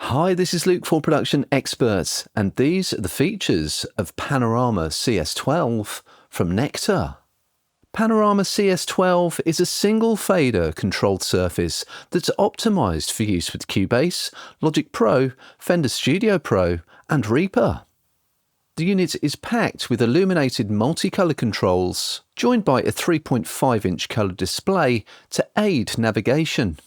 Hi, this is Luke for Production Experts, and these are the features of Panorama CS12 from Nektar. Panorama CS12 is a single fader controlled surface that's optimized for use with Cubase, Logic Pro, Fender Studio Pro, and Reaper. The unit is packed with illuminated multicolour controls, joined by a 3.5-inch colour display to aid navigation.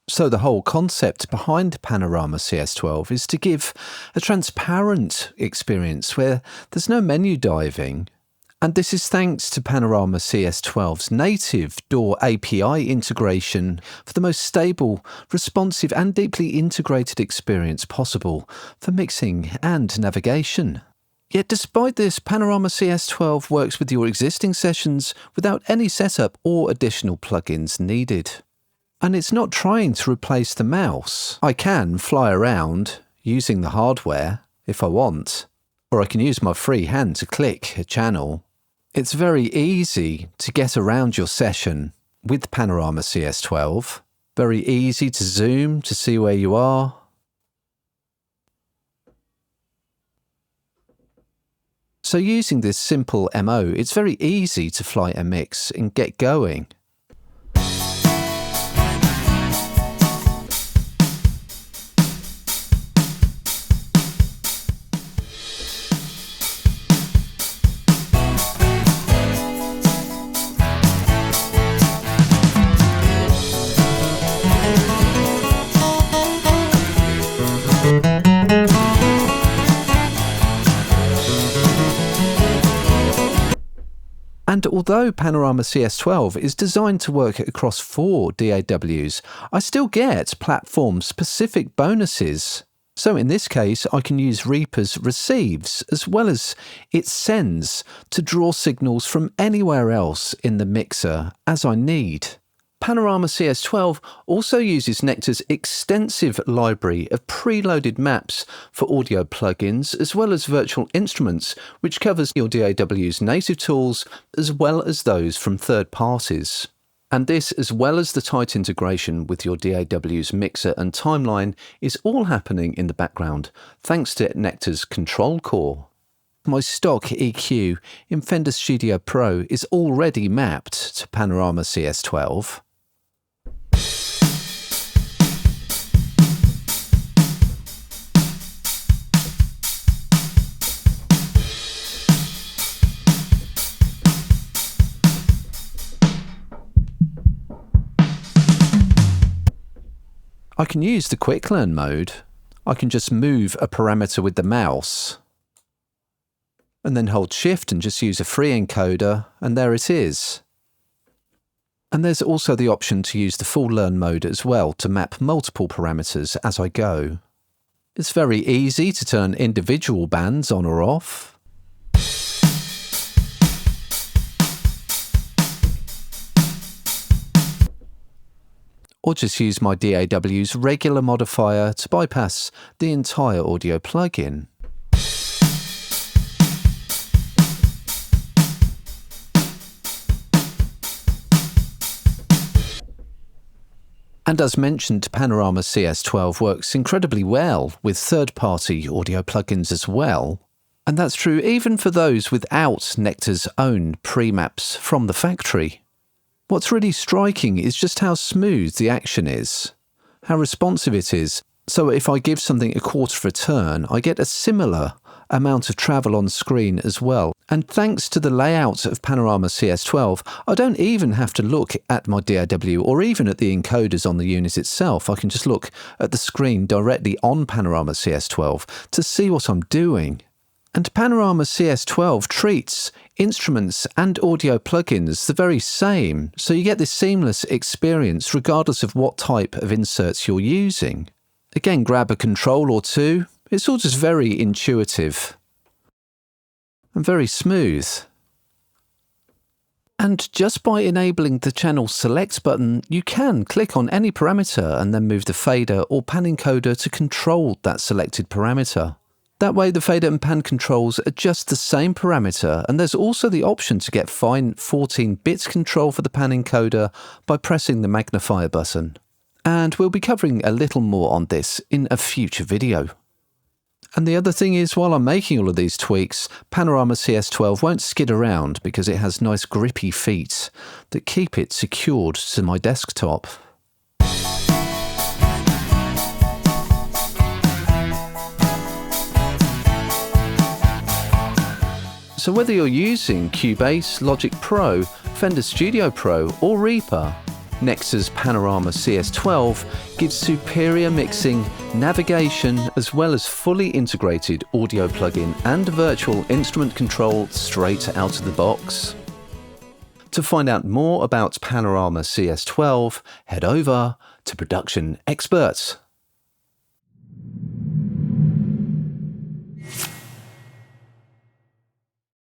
So the whole concept behind Panorama CS12 is to give a transparent experience where there's no menu diving, and this is thanks to Panorama CS12's native DAW API integration for the most stable, responsive and deeply integrated experience possible for mixing and navigation. Yet despite this, Panorama CS12 works with your existing sessions without any setup or additional plugins needed. And it's not trying to replace the mouse. I can fly around using the hardware if I want, or I can use my free hand to click a channel. It's very easy to get around your session with Panorama CS12. Very easy to zoom to see where you are. So using this simple MO, it's very easy to fly a mix and get going. And although Panorama CS12 is designed to work across 4 DAWs, I still get platform-specific bonuses. So in this case, I can use Reaper's receives as well as its sends to draw signals from anywhere else in the mixer as I need. Panorama CS12 also uses Nektar's extensive library of preloaded maps for audio plugins as well as virtual instruments, which covers your DAW's native tools as well as those from third parties. And this, as well as the tight integration with your DAW's mixer and timeline, is all happening in the background thanks to Nektar's ControlCore. My stock EQ in Fender Studio Pro is already mapped to Panorama CS12. I can use the quick learn mode. I can just move a parameter with the mouse and then hold shift and just use a free encoder, and there it is. And there's also the option to use the full learn mode as well to map multiple parameters as I go. It's very easy to turn individual bands on or off. Or just use my DAW's regular modifier to bypass the entire audio plugin. And as mentioned, Panorama CS12 works incredibly well with third-party audio plugins as well. And that's true even for those without Nektar's own pre-maps from the factory. What's really striking is just how smooth the action is, how responsive it is. So if I give something a quarter of a turn, I get a similar amount of travel on screen as well. And thanks to the layout of Panorama CS12, I don't even have to look at my DAW or even at the encoders on the unit itself. I can just look at the screen directly on Panorama CS12 to see what I'm doing. And Panorama CS12 treats instruments and audio plugins the very same, so you get this seamless experience regardless of what type of inserts you're using. Again, grab a control or two. It's all just very intuitive and very smooth. And just by enabling the channel select button, you can click on any parameter and then move the fader or pan encoder to control that selected parameter. That way the fader and pan controls are just the same parameter, and there's also the option to get fine 14-bit control for the pan encoder by pressing the magnifier button. And we'll be covering a little more on this in a future video. And the other thing is, while I'm making all of these tweaks, Panorama CS12 won't skid around because it has nice grippy feet that keep it secured to my desktop. So whether you're using Cubase, Logic Pro, Fender Studio Pro or Reaper, Nektar's Panorama CS12 gives superior mixing, navigation, as well as fully integrated audio plugin and virtual instrument control straight out of the box. To find out more about Panorama CS12, head over to Production Experts.